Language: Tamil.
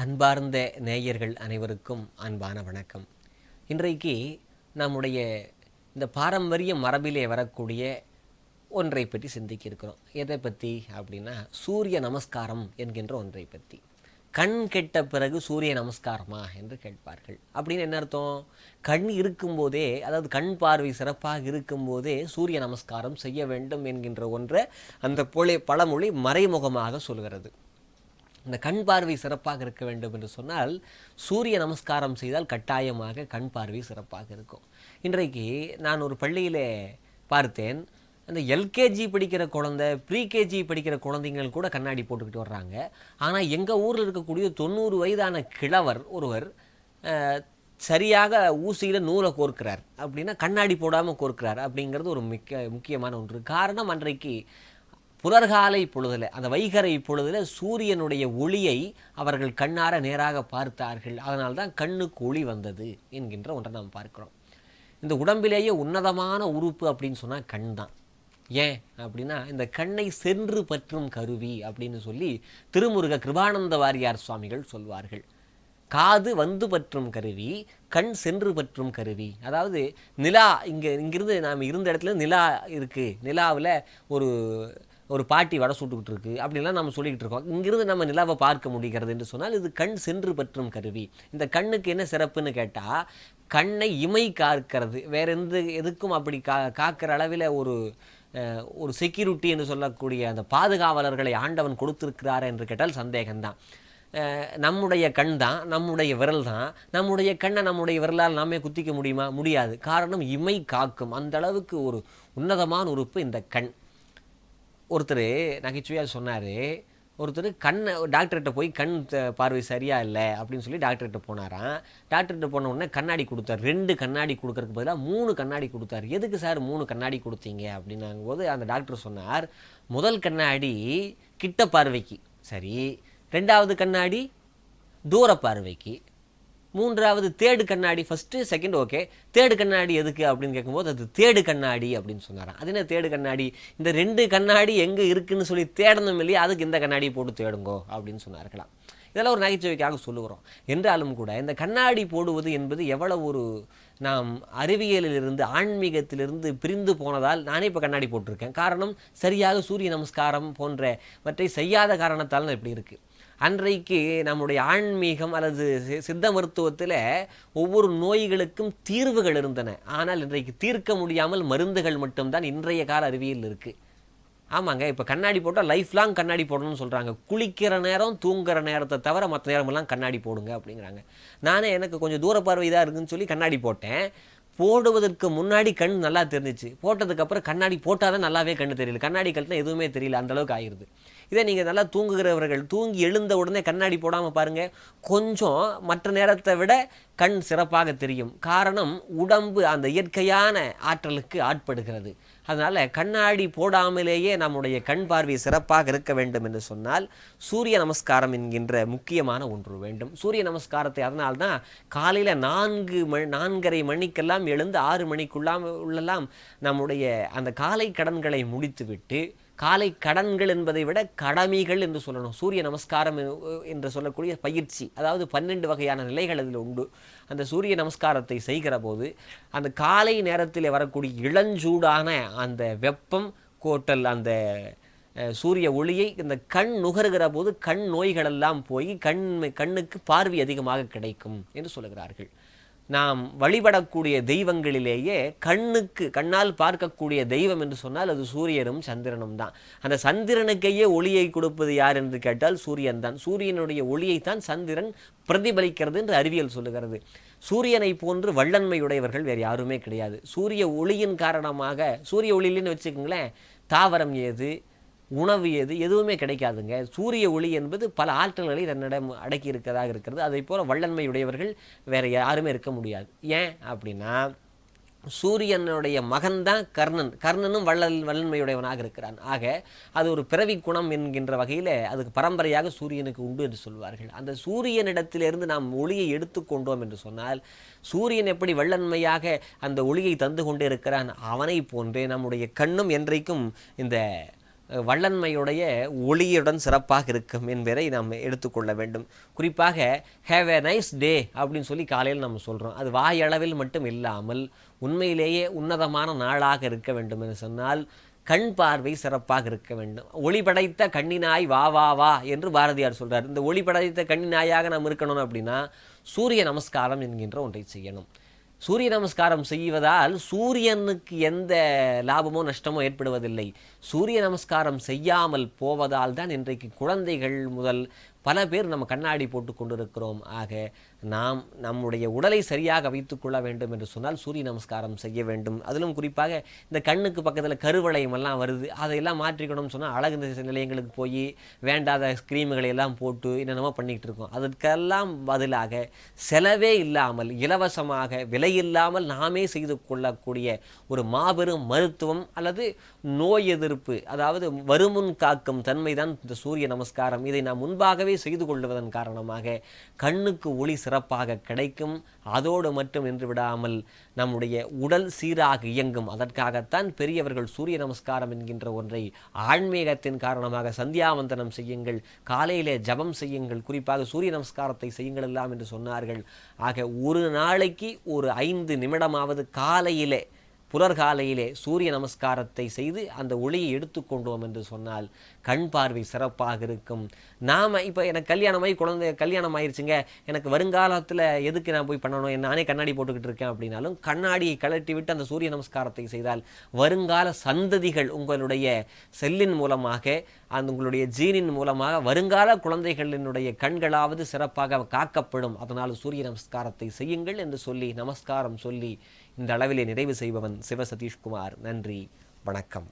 அன்பார்ந்த நேயர்கள் அனைவருக்கும் அன்பான வணக்கம். இன்றைக்கு நம்முடைய இந்த பாரம்பரிய மரபிலே வரக்கூடிய ஒன்றை பற்றி சிந்திக்க இருக்கிறோம். எதை பற்றி அப்படின்னா சூரிய நமஸ்காரம் என்கின்ற ஒன்றை பற்றி. கண் கெட்ட பிறகு சூரிய நமஸ்காரமா என்று கேட்பார்கள். அப்படின்னு என்ன அர்த்தம்? கண் இருக்கும்போதே, அதாவது கண் பார்வை சிறப்பாக இருக்கும்போதே சூரிய நமஸ்காரம் செய்ய வேண்டும் என்கின்ற ஒன்றை அந்த பழமொழி மறைமுகமாக சொல்கிறது. இந்த கண் பார்வை சிறப்பாக இருக்க வேண்டும் என்று சொன்னால் சூரிய நமஸ்காரம் செய்தால் கட்டாயமாக கண் பார்வை சிறப்பாக இருக்கும். இன்றைக்கு நான் ஒரு பள்ளியில் பார்த்தேன், அந்த எல்கேஜி படிக்கிற குழந்தை, ப்ரீகேஜி படிக்கிற குழந்தைங்கள் கூட கண்ணாடி போட்டுக்கிட்டு வர்றாங்க. ஆனால் எங்கள் ஊரில் இருக்கக்கூடிய 90 வயதான கிழவர் ஒருவர் சரியாக ஊசியில் நூலை கோர்க்கிறார். அப்படின்னா கண்ணாடி போடாமல் கோர்க்கிறார் அப்படிங்கிறது ஒரு முக்கியமான ஒன்று. காரணம், அன்றைக்கு புலர்காலை பொழுதில், அந்த வைகரை பொழுதில் சூரியனுடைய ஒளியை அவர்கள் கண்ணார நேராக பார்த்தார்கள். அதனால்தான் கண்ணுக்கு ஒளி வந்தது என்கின்ற ஒன்றை நாம் பார்க்கிறோம். இந்த உடம்பிலேயே உன்னதமான உறுப்பு அப்படின்னு சொன்னால் கண் தான். ஏன் அப்படின்னா இந்த கண்ணை சென்று பற்றும் கருவி அப்படின்னு சொல்லி திருமுருக கிருபானந்த வாரியார் சுவாமிகள் சொல்வார்கள். காது வந்து பற்றும் கருவி, கண் சென்று பற்றும் கருவி. அதாவது நிலா இங்கிருந்து நாம் இருந்த இடத்துல நிலா இருக்குது, நிலாவில் ஒரு பாட்டி வடை சுட்டுக்கிட்டு இருக்குது அப்படின்லாம் நம்ம சொல்லிக்கிட்டு இருக்கோம். இங்கிருந்து நம்ம நிலாவை பார்க்க முடிகிறது என்று சொன்னால் இது கண் சென்று பற்றும் கருவி. இந்த கண்ணுக்கு என்ன சிறப்புன்னு கேட்டால், கண்ணை இமை காக்கிறது. வேற எதுக்கும் அப்படி காக்கிற அளவில் ஒரு செக்யூரிட்டி என்று சொல்லக்கூடிய அந்த பாதுகாவலர்களை ஆண்டவன் கொடுத்திருக்கிறார் என்று கேட்டால் சந்தேகம்தான். நம்முடைய கண் தான், நம்முடைய விரல் தான். நம்முடைய கண்ணை நம்முடைய விரலால் நாமே குத்திக்க முடியுமா? முடியாது. காரணம், இமை காக்கும். அந்த அளவுக்கு ஒரு உன்னதமான உறுப்பு இந்த கண். ஒருத்தர் நகைச்சுவையாக சொன்னார், ஒருத்தர் டாக்டர்கிட்ட போய் கண் பார்வை சரியாக இல்லை அப்படின்னு சொல்லி டாக்டர்கிட்ட போனாராம். டாக்டர்கிட்ட போன உடனே கண்ணாடி கொடுத்தார். 2 கண்ணாடி கொடுக்கறதுக்கு பதிலாக 3 கண்ணாடி கொடுத்தார். எதுக்கு சார் 3 கண்ணாடி கொடுத்தீங்க அப்படின்னாங்கும்போது அந்த டாக்டர் சொன்னார், முதல் கண்ணாடி கிட்ட பார்வைக்கு சரி, 2வது கண்ணாடி தூர பார்வைக்கு, 3வது தேடு கண்ணாடி. ஃபஸ்ட்டு செகண்ட் ஓகே, தேடு கண்ணாடி எதுக்கு அப்படின்னு கேட்கும்போது அது தேடு கண்ணாடி அப்படின்னு சொன்னாராம். அது என்ன தேடு கண்ணாடி? இந்த 2 கண்ணாடி எங்கே இருக்குன்னு சொல்லி தேடணும் இல்லையா, அதுக்கு இந்த கண்ணாடியை போட்டு தேடுங்கோ அப்படின்னு சொன்னார்களாம். இதெல்லாம் ஒரு நகைச்சுவைக்காக சொல்லுகிறோம். என்றாலும் கூட இந்த கண்ணாடி போடுவது என்பது எவ்வளவு ஒரு நாம் அறிவியலிலிருந்து ஆன்மீகத்திலிருந்து பிரிந்து போனதால் நானே இப்போ கண்ணாடி போட்டிருக்கேன். காரணம், சரியாக சூரிய நமஸ்காரம் போன்றவற்றை செய்யாத காரணத்தால் தான் இப்படி இருக்குது. அன்றைக்கு நம்முடைய ஆன்மீகம் அல்லது சித்த மருத்துவத்தில் ஒவ்வொரு நோய்களுக்கும் தீர்வுகள் இருந்தன. ஆனால் இன்றைக்கு தீர்க்க முடியாமல் மருந்துகள் மட்டும்தான் இன்றைய கால அறிவியல் இருக்குது. ஆமாங்க, இப்போ கண்ணாடி போட்டால் லைஃப் லாங் கண்ணாடி போடணும்னு சொல்கிறாங்க. குளிக்கிற நேரம், தூங்குற நேரத்தை தவிர மற்ற நேரமெல்லாம் கண்ணாடி போடுங்க அப்படிங்கிறாங்க. நானே எனக்கு கொஞ்சம் தூர பார்வை இதாக இருக்குன்னு சொல்லி கண்ணாடி போட்டேன். போடுவதற்கு முன்னாடி கண் நல்லா தெரிஞ்சிச்சு, போட்டதுக்கப்புறம் கண்ணாடி போட்டால் தான் நல்லாவே கண்ணு தெரியல. கண்ணாடி கழட்டினா எதுவுமே தெரியல, அந்தளவுக்கு ஆகிடுது. இதே நீங்கள் நல்லா தூங்குகிறவர்கள் தூங்கி எழுந்த உடனே கண்ணாடி போடாமல் பாருங்கள், கொஞ்சம் மற்ற நேரத்தை விட கண் சிறப்பாக தெரியும். காரணம், உடம்பு அந்த இயற்கையான ஆற்றலுக்கு ஆட்படுகிறது. அதனால் கண்ணாடி போடாமலேயே நம்முடைய கண் பார்வை சிறப்பாக இருக்க வேண்டும் என்று சொன்னால் சூரிய நமஸ்காரம் என்கின்ற முக்கியமான ஒன்று வேண்டும். சூரிய நமஸ்காரத்தை அதனால்தான் காலையில் 4:30 மணிக்கெல்லாம் எழுந்து 6 மணிக்குள்ளெல்லாம் நம்முடைய அந்த காலை கடன்களை முடித்துவிட்டு, காலை கடன்கள் என்பதை விட கடமைகள் என்று சொல்லணும். சூரிய நமஸ்காரம் என்று சொல்லக்கூடிய பயிற்சி, அதாவது 12 வகையான நிலைகள் அதில் உண்டு. அந்த சூரிய நமஸ்காரத்தை செய்கிற போது அந்த காலை நேரத்தில் வரக்கூடிய இளஞ்சூடான அந்த வெப்பம் கோட்டல் அந்த சூரிய ஒளியை இந்த கண் நுகர்கிற போது கண் நோய்களெல்லாம் போய் கண்ணுக்கு பார்வை அதிகமாக கிடைக்கும் என்று சொல்லுகிறார்கள். நாம் வழிபடக்கூடிய தெய்வங்களிலேயே கண்ணால் பார்க்கக்கூடிய தெய்வம் என்று சொன்னால் அது சூரியனும் சந்திரனும் தான். அந்த சந்திரனுக்கையே ஒளியை கொடுப்பது யார் என்று கேட்டால் சூரியன் தான். சூரியனுடைய ஒளியைத்தான் சந்திரன் பிரதிபலிக்கிறது என்று அறிவியல் சொல்லுகிறது. சூரியனை போன்று வல்லன்மையுடையவர்கள் வேறு யாருமே கிடையாது. சூரிய ஒளியின் காரணமாக, சூரிய ஒளியில்னு வச்சுக்கோங்களேன், தாவரம் ஏது, உணவு எதுவுமே கிடைக்காதுங்க. சூரிய ஒளி என்பது பல ஆற்றல்களை தன்னிடம் அடக்கி இருக்கிறதாக இருக்கிறது. அதை போல வல்லன்மையுடையவர்கள் வேறு யாருமே இருக்க முடியாது. ஏன் அப்படின்னா சூரியனுடைய மகன்தான் கர்ணனும் வல்லன்மையுடையவனாக இருக்கிறான். ஆக அது ஒரு பிறவி குணம் என்கின்ற வகையில் அதுக்கு பரம்பரையாக சூரியனுக்கு உண்டு என்று சொல்வார்கள். அந்த சூரியனிடத்திலிருந்து நாம் ஒளியை எடுத்துக்கொண்டோம் என்று சொன்னால், சூரியன் எப்படி வல்லன்மையாக அந்த ஒளியை தந்து கொண்டே இருக்கிறான், அவனை போன்றே நம்முடைய கண்ணும் என்றைக்கும் இந்த வல்லன்மையுடைய ஒளியுடன் சிறப்பாக இருக்கும் என்பதை நாம் எடுத்துக்கொள்ள வேண்டும். குறிப்பாக ஹேவ் எ நைஸ் டே அப்படின்னு சொல்லி காலையில் நம்ம சொல்கிறோம். அது வாயளவில் மட்டும் இல்லாமல் உண்மையிலேயே உன்னதமான நாளாக இருக்க வேண்டும் என்று சொன்னால் கண் பார்வை சிறப்பாக இருக்க வேண்டும். ஒளி படைத்த கண்ணினாய் வா வா வா என்று பாரதியார் சொல்கிறார். இந்த ஒளி படைத்த கண்ணினாயாக நாம் இருக்கணும் அப்படின்னா சூரிய நமஸ்காரம் என்கின்ற ஒன்றை செய்யணும். சூரிய நமஸ்காரம் செய்வதால் சூரியனுக்கு எந்த லாபமோ நஷ்டமோ ஏற்படுவதில்லை. சூரிய நமஸ்காரம் செய்யாமல் போவதால் தான் இன்றைக்கு குழந்தைகள் முதல் பல பேர் நம்ம கண்ணாடி போட்டு கொண்டிருக்கிறோம். ஆக நாம் நம்முடைய உடலை சரியாக வைத்துக்கொள்ள வேண்டும் என்று சொன்னால் சூரிய நமஸ்காரம் செய்ய வேண்டும். அதிலும் குறிப்பாக இந்த கண்ணுக்கு பக்கத்தில் கருவளையமெல்லாம் வருது, அதையெல்லாம் மாற்றிக்கணும்னு சொன்னால் அழகு நிலையங்களுக்கு போய் வேண்டாத ஸ்க்ரீம்களை எல்லாம் போட்டு என்னென்னமோ பண்ணிக்கிட்டு இருக்கோம். அதற்கெல்லாம் பதிலாக செலவே இல்லாமல் இலவசமாக விலையில்லாமல் நாமே செய்து கொள்ளக்கூடிய ஒரு மாபெரும் மருத்துவம் அல்லது நோய் எதிர்ப்பு, அதாவது வருமுன் காக்கும் தன்மை தான் இந்த சூரிய நமஸ்காரம். இதை நாம் முன்பாகவே செய்து கொள்வதன் காரணமாக கண்ணுக்கு ஒளி சிறப்பாக கிடைக்கும். அதோடு மட்டும் நின்று விடாமல் நம்முடைய உடல் சீராக இயங்கும். அதற்காகத்தான் பெரியவர்கள் சூரிய நமஸ்காரம் என்கின்ற ஒன்றை ஆன்மீகத்தின் காரணமாக சந்தியாவந்தனம் செய்யுங்கள், காலையிலே ஜபம் செய்யுங்கள், குறிப்பாக சூரிய நமஸ்காரத்தை செய்யுங்கள் எல்லாம் என்று சொன்னார்கள். ஆக ஒரு நாளைக்கு ஒரு 5 நிமிடமாவது காலையிலே புலர்காலையிலே சூரிய நமஸ்காரத்தை செய்து அந்த ஒளியை எடுத்துக்கொண்டோம் என்று சொன்னால் கண் பார்வை சிறப்பாக இருக்கும். நாம் இப்போ எனக்கு கல்யாணம் ஆயிடுச்சுங்க, எனக்கு வருங்காலத்தில் எதுக்கு நான் போய் பண்ணணும், நானே கண்ணாடி போட்டுக்கிட்டு இருக்கேன் அப்படின்னாலும் கண்ணாடியை கழட்டி விட்டு அந்த சூரிய நமஸ்காரத்தை செய்தால் வருங்கால சந்ததிகள் உங்களுடைய செல்லின் மூலமாக உங்களுடைய ஜீனின் மூலமாக வருங்கால குழந்தைகளினுடைய கண்களாவது சிறப்பாக காக்கப்படும். அதனால் சூரிய நமஸ்காரத்தை செய்யுங்கள் என்று சொல்லி நமஸ்காரம் சொல்லி இந்த அளவிலே நிறைவு செய்பவன் சிவ சதீஷ்குமார். நன்றி, வணக்கம்.